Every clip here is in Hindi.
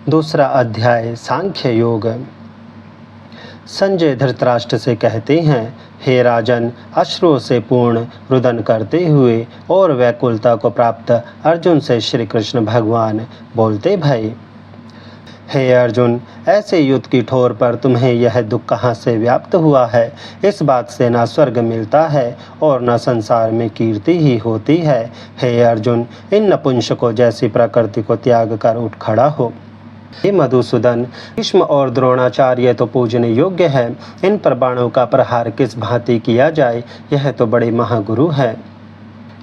दूसरा अध्याय सांख्य योग। संजय धृतराष्ट्र से कहते हैं, हे राजन, अश्रुओं से पूर्ण रुदन करते हुए और व्याकुलता को प्राप्त अर्जुन से श्री कृष्ण भगवान बोलते भय, हे अर्जुन, ऐसे युद्ध की ठोर पर तुम्हें यह दुख कहाँ से व्याप्त हुआ है? इस बात से न स्वर्ग मिलता है और न संसार में कीर्ति ही होती है। हे अर्जुन, इन नपुंसकों जैसी प्रकृति को त्याग कर उठ खड़ा हो। हे मधुसूदन, भीष्म और द्रोणाचार्य तो पूजने योग्य है, इन पर बाणों का प्रहार किस भांति किया जाए? यह तो बड़े महागुरु है,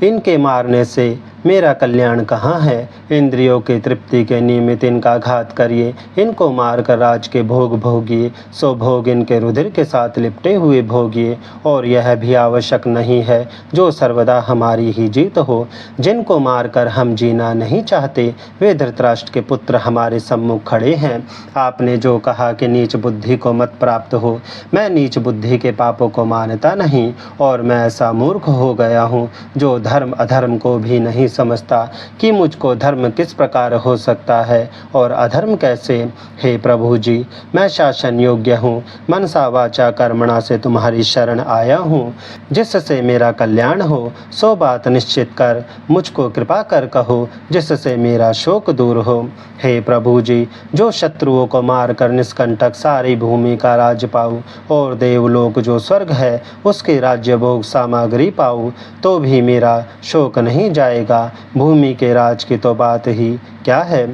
इनके मारने से मेरा कल्याण कहाँ है? इंद्रियों की तृप्ति के निमित्त इनका घात करिए, इनको मारकर राज के भोग भोगिए, सो भोग इनके रुधिर के साथ लिपटे हुए भोगिए। और यह भी आवश्यक नहीं है जो सर्वदा हमारी ही जीत हो। जिनको मारकर हम जीना नहीं चाहते, वे धृतराष्ट्र के पुत्र हमारे सम्मुख खड़े हैं। आपने जो कहा कि नीच बुद्धि को मत प्राप्त हो, मैं नीच बुद्धि के पापों को मानता नहीं, और मैं ऐसा मूर्ख हो गया हूँ जो धर्म अधर्म को भी नहीं समझता कि मुझको धर्म किस प्रकार हो सकता है और अधर्म कैसे। हे प्रभु जी, मैं शासन योग्य हूँ, मनसा वाचा कर्मणा से तुम्हारी शरण आया हूँ। जिससे मेरा कल्याण हो सो बात निश्चित कर मुझको कृपा कर कहो, जिससे मेरा शोक दूर हो। हे प्रभु जी, जो शत्रुओं को मार कर निष्कंटक सारी भूमि का राज्य पाऊँ और देवलोक जो स्वर्ग है उसके राज्य भोग सामग्री पाऊँ, तो भी मेरा शोक नहीं जाएगा। भूमि के राज की तो बात ही क्या है।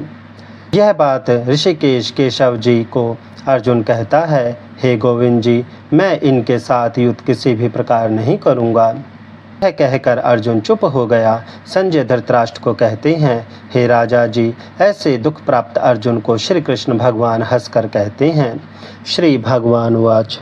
यह बात ऋषिकेश केशव जी को अर्जुन कहता है, हे गोविंद जी, मैं इनके साथ युद्ध किसी भी प्रकार नहीं करूँगा। यह कहकर अर्जुन चुप हो गया। संजय धृतराष्ट्र को कहते हैं, हे राजा जी, ऐसे दुख प्राप्त अर्जुन को श्री कृष्ण भगवान हंसकर कहते हैं। श्री भगवान वाच,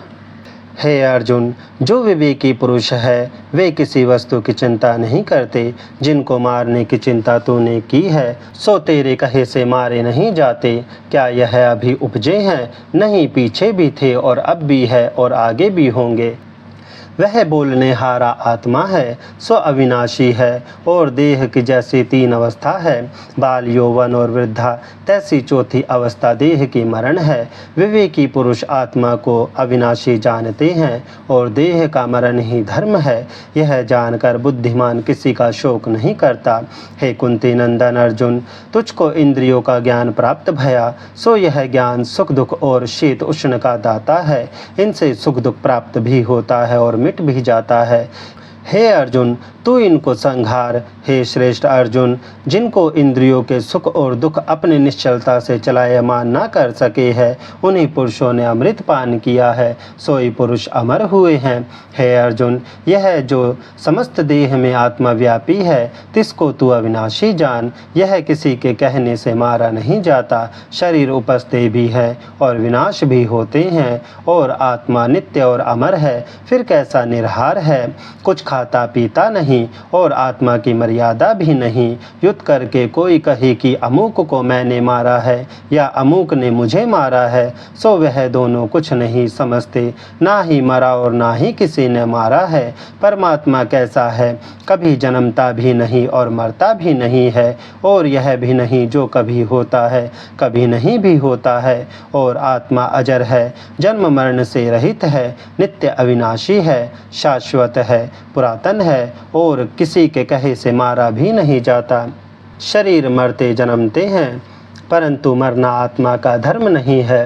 हे अर्जुन, जो विवेकी पुरुष है वे किसी वस्तु की चिंता नहीं करते। जिनको मारने की चिंता तूने की है सो तेरे कहे से मारे नहीं जाते। क्या यह अभी उपजे हैं? नहीं, पीछे भी थे और अब भी है और आगे भी होंगे। वह बोलने हारा आत्मा है सो अविनाशी है, और देह की जैसी तीन अवस्था है, बाल यौवन और वृद्धा, तैसी चौथी अवस्था देह की मरण है। विवेकी पुरुष आत्मा को अविनाशी जानते हैं और देह का मरण ही धर्म है। यह जानकर बुद्धिमान किसी का शोक नहीं करता। हे कुंती नंदन अर्जुन, तुझको इंद्रियों का ज्ञान प्राप्त भया, सो यह ज्ञान सुख दुख और शीत उष्ण का दाता है। इनसे सुख दुख प्राप्त भी होता है और मिट भी जाता है। हे अर्जुन, तू इनको संहार। हे श्रेष्ठ अर्जुन, जिनको इंद्रियों के सुख और दुख अपनी निश्चलता से चलायमान ना कर सके है, उन्हीं पुरुषों ने अमृत पान किया है, सोई पुरुष अमर हुए हैं। हे अर्जुन, यह जो समस्त देह में आत्मा व्यापी है, तिसको तू अविनाशी जान। यह किसी के कहने से मारा नहीं जाता। शरीर उपजते भी है और विनाश भी होते हैं, और आत्मा नित्य और अमर है, फिर कैसा निर्हार है। कुछ खाता पीता नहीं और आत्मा की मर्यादा भी नहीं। युद्ध करके कोई कहे कि अमुक को मैंने मारा है या अमुक ने मुझे मारा है, सो वह दोनों कुछ नहीं समझते। ना ही मरा और ना ही किसी ने मारा है। परमात्मा कैसा है? कभी जन्मता भी नहीं और मरता भी नहीं है, और यह भी नहीं जो कभी होता है कभी नहीं भी होता है। और आत्मा अजर है, जन्म मरण से रहित है, नित्य अविनाशी है, शाश्वत है, पुरातन है, और किसी के कहे से मारा भी नहीं जाता। शरीर मरते जन्मते हैं, परंतु मरना आत्मा का धर्म नहीं है।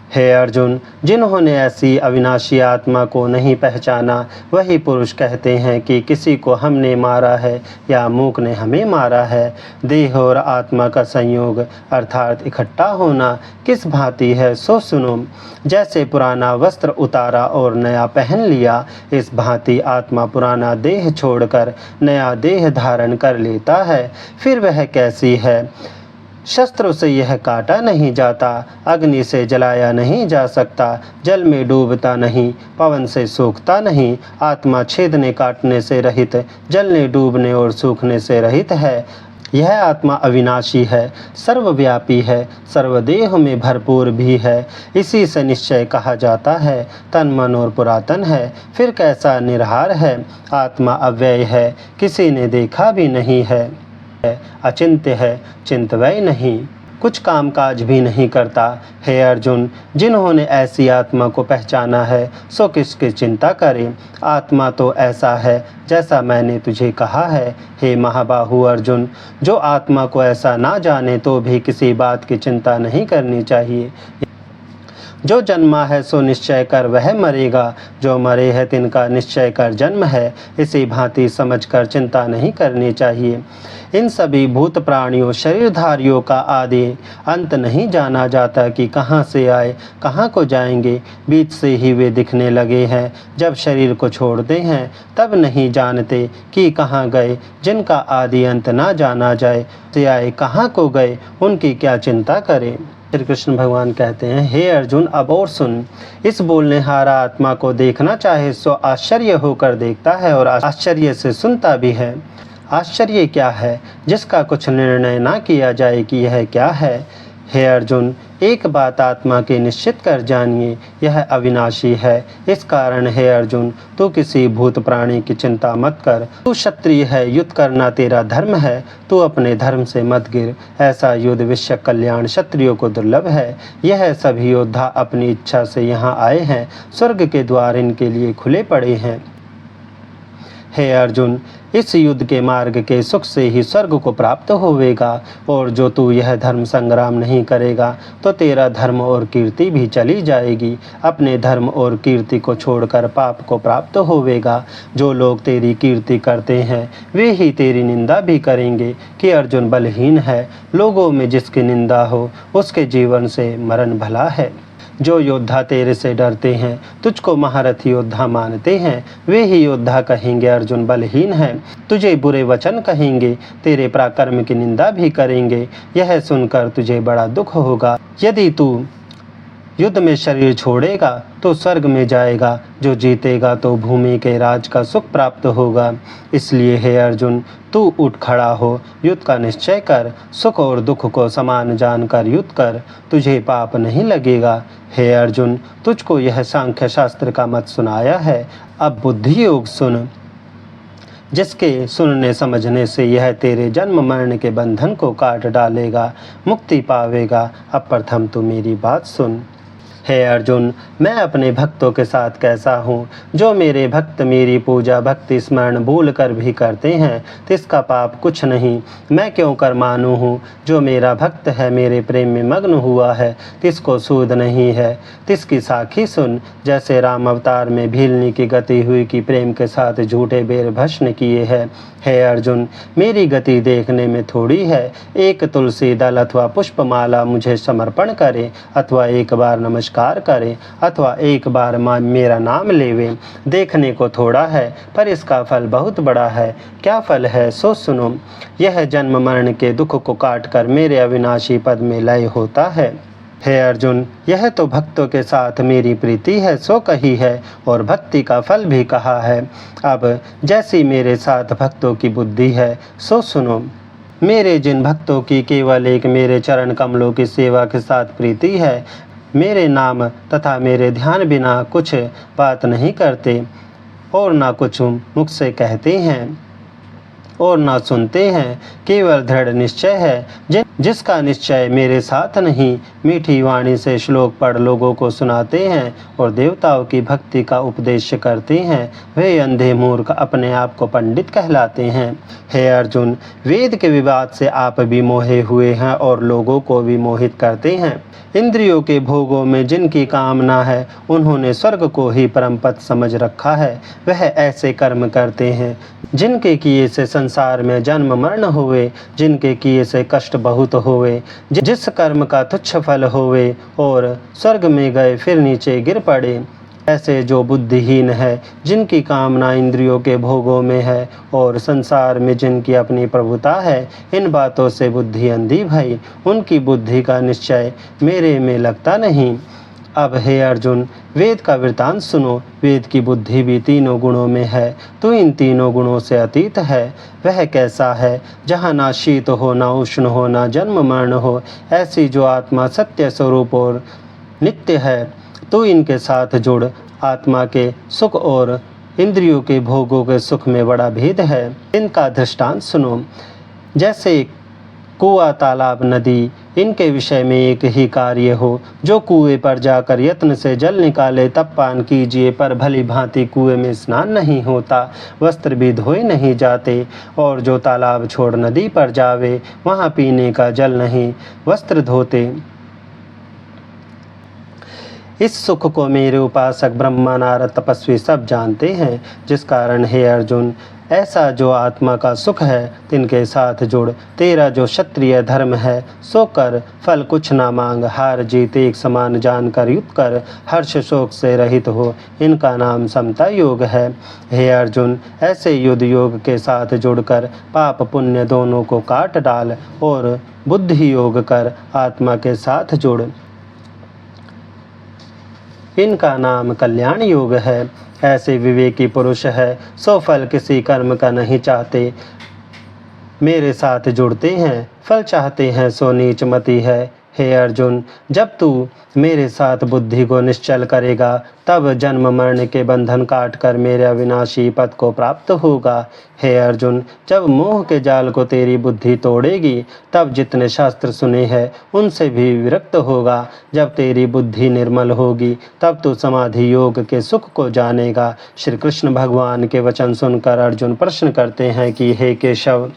हे अर्जुन, जिन्होंने ऐसी अविनाशी आत्मा को नहीं पहचाना, वही पुरुष कहते हैं कि किसी को हमने मारा है या अमुक ने हमें मारा है। देह और आत्मा का संयोग अर्थात इकट्ठा होना किस भांति है सो सुनो। जैसे पुराना वस्त्र उतारा और नया पहन लिया, इस भांति आत्मा पुराना देह छोड़कर नया देह धारण कर लेता है। फिर वह कैसी है? शस्त्र से यह काटा नहीं जाता, अग्नि से जलाया नहीं जा सकता, जल में डूबता नहीं, पवन से सूखता नहीं। आत्मा छेदने काटने से रहित, जलने डूबने और सूखने से रहित है। यह आत्मा अविनाशी है, सर्वव्यापी है, सर्वदेह में भरपूर भी है। इसी से निश्चय कहा जाता है तन मन और पुरातन है। फिर कैसा निर्हार है? आत्मा अव्यय है, किसी ने देखा भी नहीं है, अचिंत्य है, चिंतव्य नहीं। कुछ कामकाज भी नहीं करता। हे अर्जुन, जिन्होंने ऐसी आत्मा को पहचाना है सो किसकी चिंता करे। आत्मा तो ऐसा है जैसा मैंने तुझे कहा है। हे महाबाहु अर्जुन, जो आत्मा को ऐसा ना जाने तो भी किसी बात की चिंता नहीं करनी चाहिए। जो जन्मा है सो निश्चय कर वह मरेगा, जो मरे है तिनका निश्चय कर जन्म है। इसी भांति समझकर चिंता नहीं करनी चाहिए। इन सभी भूत प्राणियों शरीरधारियों का आदि अंत नहीं जाना जाता कि कहाँ से आए कहाँ को जाएंगे। बीच से ही वे दिखने लगे हैं। जब शरीर को छोड़ते हैं तब नहीं जानते कि कहाँ गए। जिनका आदि अंत ना जाना जाए से आए कहाँ को गए, उनकी क्या चिंता करें। श्री कृष्ण भगवान कहते हैं, हे अर्जुन, अब और सुन। इस बोलनेहारा आत्मा को देखना चाहे सो आश्चर्य होकर देखता है और आश्चर्य से सुनता भी है। आश्चर्य क्या है जिसका कुछ निर्णय ना किया जाए कि यह क्या है। हे अर्जुन, एक बात आत्मा के निश्चित कर जानिए, यह अविनाशी है। इस कारण हे अर्जुन, तू किसी भूत प्राणी की चिंता मत कर। तू क्षत्रिय है, युद्ध करना तेरा धर्म है। तू अपने धर्म से मत गिर। ऐसा युद्ध विश्व कल्याण क्षत्रियों को दुर्लभ है। यह सभी योद्धा अपनी इच्छा से यहाँ आए हैं। स्वर्ग के द्वार इनके लिए खुले पड़े हैं। हे अर्जुन, इस युद्ध के मार्ग के सुख से ही स्वर्ग को प्राप्त होवेगा। और जो तू यह धर्म संग्राम नहीं करेगा तो तेरा धर्म और कीर्ति भी चली जाएगी। अपने धर्म और कीर्ति को छोड़कर पाप को प्राप्त होवेगा। जो लोग तेरी कीर्ति करते हैं वे ही तेरी निंदा भी करेंगे कि अर्जुन बलहीन है। लोगों में जिसकी निंदा हो उसके जीवन से मरण भला है। जो योद्धा तेरे से डरते हैं, तुझको महारथी योद्धा मानते हैं, वे ही योद्धा कहेंगे अर्जुन बलहीन है। तुझे बुरे वचन कहेंगे, तेरे पराक्रम की निंदा भी करेंगे। यह सुनकर तुझे बड़ा दुख होगा। यदि तू युद्ध में शरीर छोड़ेगा तो स्वर्ग में जाएगा। जो जीतेगा तो भूमि के राज का सुख प्राप्त होगा। इसलिए हे अर्जुन, तू उठ खड़ा हो, युद्ध का निश्चय कर। सुख और दुख को समान जानकर युद्ध कर, तुझे पाप नहीं लगेगा। हे अर्जुन, तुझको यह सांख्य शास्त्र का मत सुनाया है। अब बुद्धि योग सुन, जिसके सुनने समझने से यह तेरे जन्म मरण के बंधन को काट डालेगा, मुक्ति पावेगा। अब प्रथम तू मेरी बात सुन। हे अर्जुन, मैं अपने भक्तों के साथ कैसा हूँ। जो मेरे भक्त मेरी पूजा भक्ति स्मरण भूल कर भी करते हैं तिसका पाप कुछ नहीं। मैं क्यों कर मानू हूँ। जो मेरा भक्त है मेरे प्रेम में मग्न हुआ है तिसको सूद नहीं है। तिसकी साखी सुन। जैसे राम अवतार में भीलनी की गति हुई कि प्रेम के साथ झूठे बेर भस्म किए हैं। हे अर्जुन, मेरी गति देखने में थोड़ी है। एक तुलसी दल अथवा पुष्पमाला मुझे समर्पण करे, अथवा एक बार नमस्कार करे, अथवा एक बार मेरा नाम लेवे, देखने को थोड़ा है पर इसका फल बहुत बड़ा है। क्या फल है सो सुनो। यह जन्म मरण के दुख को काट कर मेरे अविनाशी पद में लय होता है। हे अर्जुन, यह तो भक्तों के साथ मेरी प्रीति है सो कही है और भक्ति का फल भी कहा है। अब जैसी मेरे साथ भक्तों की बुद्धि है सो सुनो। मेरे जिन भक्तों की केवल एक मेरे चरण कमलों की सेवा के साथ प्रीति है, मेरे नाम तथा मेरे ध्यान बिना कुछ बात नहीं करते और ना कुछ मुख से कहते हैं और ना सुनते हैं, केवल दृढ़ निश्चय है। जिसका निश्चय मेरे साथ नहीं, मीठी वाणी से श्लोक पढ़ लोगों को सुनाते हैं और देवताओं की भक्ति का उपदेश करते हैं, वे अंधे मूर्ख अपने आप को पंडित कहलाते हैं। हे अर्जुन, वेद के विवाद से आप भी मोहे हुए हैं और लोगों को भी मोहित करते हैं। इंद्रियों के भोगों में जिनकी कामना है उन्होंने स्वर्ग को ही परम पद समझ रखा है। वह ऐसे कर्म करते हैं जिनके किए से संसार में जन्म मरण होवे, जिनके किए से कष्ट बहुत होवे, जिस कर्म का तुच्छ फल होवे और स्वर्ग में गए फिर नीचे गिर पड़े। ऐसे जो बुद्धिहीन है, जिनकी कामना इंद्रियों के भोगों में है और संसार में जिनकी अपनी प्रभुता है, इन बातों से बुद्धि अंधी भई, उनकी बुद्धि का निश्चय मेरे में लगता नहीं। अब हे अर्जुन, वेद का वृतांत सुनो। वेद की बुद्धि भी तीनों गुणों में है, तो इन तीनों गुणों से अतीत है। वह कैसा है जहाँ ना शीत हो, ना उष्ण हो, ना जन्म मरण हो। ऐसी जो आत्मा सत्य स्वरूप और नित्य है, तो इनके साथ जुड़। आत्मा के सुख और इंद्रियों के भोगों के सुख में बड़ा भेद है। इनका दृष्टांत सुनो। जैसे कुआं, तालाब, नदी इनके विषय में एक ही कार्य हो। जो कुएं पर जाकर यत्न से जल निकाले तब पान कीजिए, पर भली भांति कुएं में स्नान नहीं होता, वस्त्र भी धोए नहीं जाते। और जो तालाब छोड़ नदी पर जावे वहाँ पीने का जल नहीं, वस्त्र धोते। इस सुख को मेरे उपासक ब्रह्मा, नारद, तपस्वी सब जानते हैं। जिस कारण हे अर्जुन, ऐसा जो आत्मा का सुख है तिनके साथ जुड़। तेरा जो क्षत्रिय धर्म है सो कर, फल कुछ ना मांग, हार जीत एक समान जानकर युद्ध कर, हर्ष शोक से रहित हो, इनका नाम समता योग है। हे अर्जुन, ऐसे युद्ध योग के साथ जुड़कर पाप पुण्य दोनों को काट डाल और बुद्धि योग कर आत्मा के साथ जुड़, इनका नाम कल्याण योग है। ऐसे विवेकी पुरुष है सो फल किसी कर्म का नहीं चाहते, मेरे साथ जुड़ते हैं, फल चाहते हैं सो नीच मति है। हे अर्जुन, जब तू मेरे साथ बुद्धि को निश्चल करेगा तब जन्म मरण के बंधन काटकर मेरे अविनाशी पद को प्राप्त होगा। हे अर्जुन, जब मोह के जाल को तेरी बुद्धि तोड़ेगी तब जितने शास्त्र सुने हैं उनसे भी विरक्त होगा। जब तेरी बुद्धि निर्मल होगी तब तू समाधि योग के सुख को जानेगा। श्री कृष्ण भगवान के वचन सुनकर अर्जुन प्रश्न करते हैं कि हे केशव,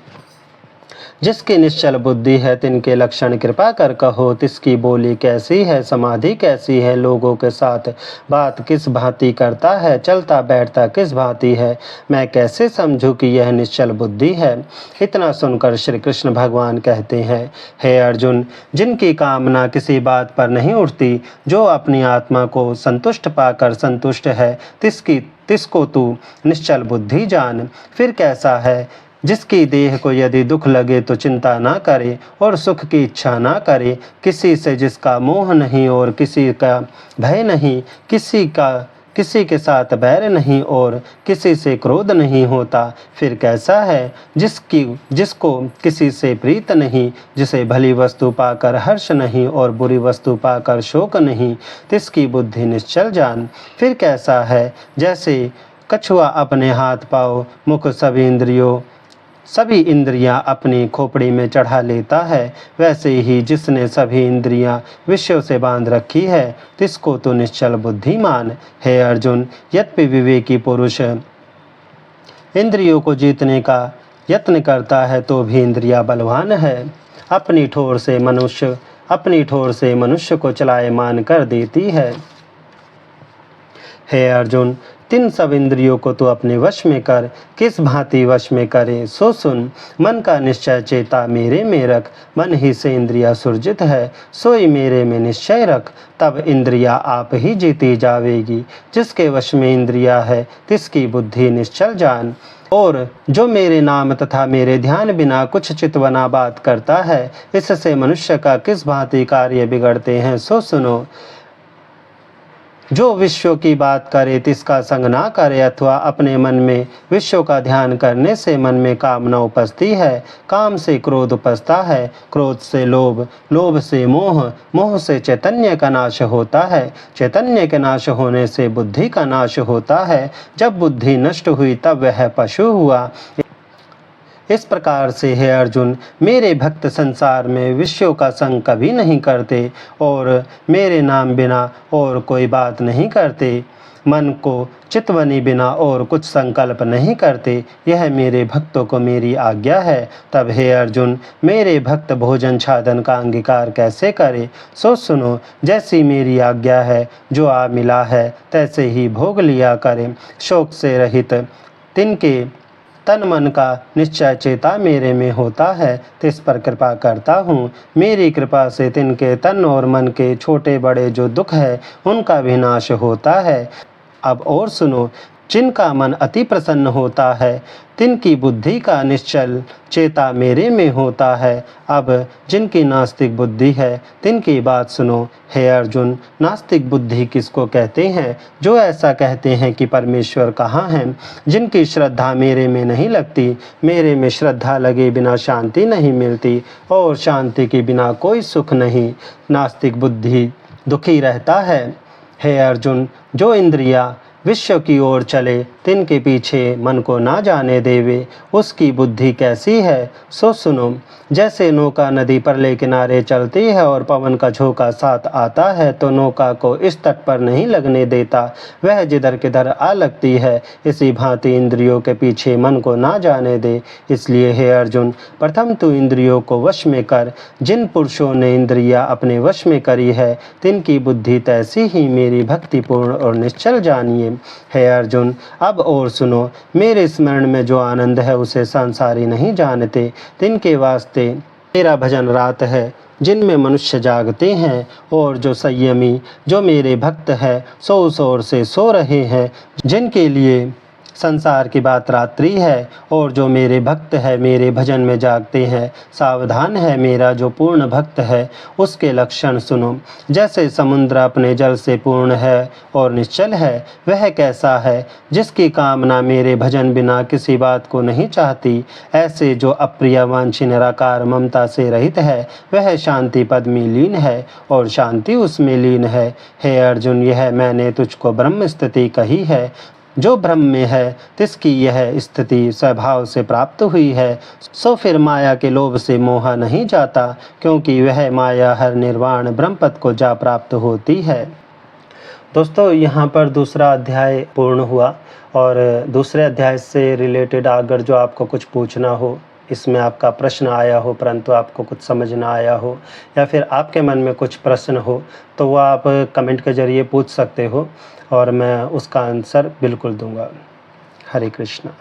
जिसकी निश्चल बुद्धि है तिनके लक्षण कृपा कर कहो, तिसकी बोली कैसी है, समाधि कैसी है, लोगों के साथ बात किस भांति करता है, चलता बैठता किस भांति है, मैं कैसे समझूं कि यह निश्चल बुद्धि है। इतना सुनकर श्री कृष्ण भगवान कहते हैं, हे अर्जुन, जिनकी कामना किसी बात पर नहीं उठती, जो अपनी आत्मा को संतुष्ट पाकर संतुष्ट है, तिसको तू निश्चल बुद्धि जान। फिर कैसा है जिसकी देह को यदि दुख लगे तो चिंता ना करे और सुख की इच्छा ना करे, किसी से जिसका मोह नहीं और किसी का भय नहीं, किसी के साथ बैर नहीं और किसी से क्रोध नहीं होता। फिर कैसा है जिसको किसी से प्रीत नहीं, जिसे भली वस्तु पाकर हर्ष नहीं और बुरी वस्तु पाकर शोक नहीं, तिसकी बुद्धि निश्चल जान। फिर कैसा है जैसे कछुआ अपने हाथ पाँव मुख सभी इंद्रियां अपनी खोपड़ी में चढ़ा लेता है, वैसे ही जिसने सभी इंद्रियां विषयों से बांध रखी है तिसको तो निश्चल बुद्धि मान। हे अर्जुन, यद्यपि विवेकी पुरुष इंद्रियों को जीतने का यत्न करता है तो भी इंद्रियां बलवान है, अपनी ठोर से मनुष्य को चलायमान कर देती है। हे अर्जुन, तीन सब इंद्रियों को तो अपने वश में कर, किस भांति वश में करे सो सुन। मन का निश्चय चेता मेरे में रख, मन ही से इंद्रिया सुरजित है, सोई मेरे में निश्चय रख, तब इंद्रिया आप ही जीती जावेगी। जिसके वश में इंद्रिया है तिसकी बुद्धि निश्चल जान। और जो मेरे नाम तथा मेरे ध्यान बिना कुछ चितवना बात करता है, इससे मनुष्य का किस भांति कार्य बिगड़ते हैं सो सुनो। जो विश्व की बात करे तिसका संग ना करे, अथवा अपने मन में विश्व का ध्यान करने से मन में कामना उपजती है, काम से क्रोध उपजता है, क्रोध से लोभ, लोभ से मोह, मोह से चैतन्य का नाश होता है, चैतन्य के नाश होने से बुद्धि का नाश होता है। जब बुद्धि नष्ट हुई तब वह पशु हुआ। इस प्रकार से हे अर्जुन, मेरे भक्त संसार में विषयों का संग कभी नहीं करते और मेरे नाम बिना और कोई बात नहीं करते, मन को चितवनी बिना और कुछ संकल्प नहीं करते। यह मेरे भक्तों को मेरी आज्ञा है। तब हे अर्जुन, मेरे भक्त भोजन छादन का अंगीकार कैसे करे सो सुनो। जैसी मेरी आज्ञा है, जो आ मिला है तैसे ही भोग लिया करें। शोक से रहित तिनके तन मन का निश्चय चेता मेरे में होता है, तिस पर कृपा करता हूँ। मेरी कृपा से तिनके तन और मन के छोटे बड़े जो दुख है उनका विनाश होता है। अब और सुनो, जिनका मन अति प्रसन्न होता है तिनकी बुद्धि का निश्चल चेता मेरे में होता है। अब जिनकी नास्तिक बुद्धि है तिनकी बात सुनो। हे अर्जुन, नास्तिक बुद्धि किसको कहते हैं? जो ऐसा कहते हैं कि परमेश्वर कहाँ हैं, जिनकी श्रद्धा मेरे में नहीं लगती। मेरे में श्रद्धा लगे बिना शांति नहीं मिलती और शांति के बिना कोई सुख नहीं। नास्तिक बुद्धि दुखी रहता है। हे अर्जुन, जो इंद्रियां विश्व की ओर चले तिनके पीछे मन को ना जाने देवे, उसकी बुद्धि कैसी है सो सुनो। जैसे नौका नदी परले किनारे चलती है और पवन का झोंका साथ आता है तो नौका को इस तट पर नहीं लगने देता, वह जिधर किधर आ लगती है। इसी भांति इंद्रियों के पीछे मन को ना जाने दे। इसलिए हे अर्जुन, प्रथम तू इंद्रियों को वश में कर। जिन पुरुषों ने इंद्रियां अपने वश में करी है तिनकी बुद्धि तैसी ही मेरी भक्तिपूर्ण और निश्चल जानिए। हे अर्जुन, अब और सुनो, मेरे स्मरण में जो आनंद है उसे संसारी नहीं जानते। तिनके वास्ते मेरा भजन रात है जिनमें मनुष्य जागते हैं, और जो संयमी जो मेरे भक्त है सो उस ओर से सो रहे हैं। जिनके लिए संसार की बात रात्रि है और जो मेरे भक्त है मेरे भजन में जागते हैं। सावधान है मेरा जो पूर्ण भक्त है, उसके लक्षण सुनो। जैसे समुद्र अपने जल से पूर्ण है और निश्चल है, वह कैसा है जिसकी कामना मेरे भजन बिना किसी बात को नहीं चाहती। ऐसे जो अप्रिय वांछी निराकार ममता से रहित है, वह शांति पद में लीन है और शांति उसमें लीन है। हे अर्जुन, यह मैंने तुझको ब्रह्म स्थिति कही है। जो ब्रह्म में है तिसकी यह स्थिति स्वभाव से प्राप्त हुई है। सो फिर माया के लोभ से मोह नहीं जाता, क्योंकि वह माया हर निर्वाण ब्रह्मपद को जा प्राप्त होती है। दोस्तों, यहाँ पर दूसरा अध्याय पूर्ण हुआ, और दूसरे अध्याय से रिलेटेड अगर जो आपको कुछ पूछना हो, इसमें आपका प्रश्न आया हो परंतु आपको कुछ समझ ना आया हो, या फिर आपके मन में कुछ प्रश्न हो, तो वह आप कमेंट के ज़रिए पूछ सकते हो और मैं उसका आंसर बिल्कुल दूंगा। हरे कृष्णा।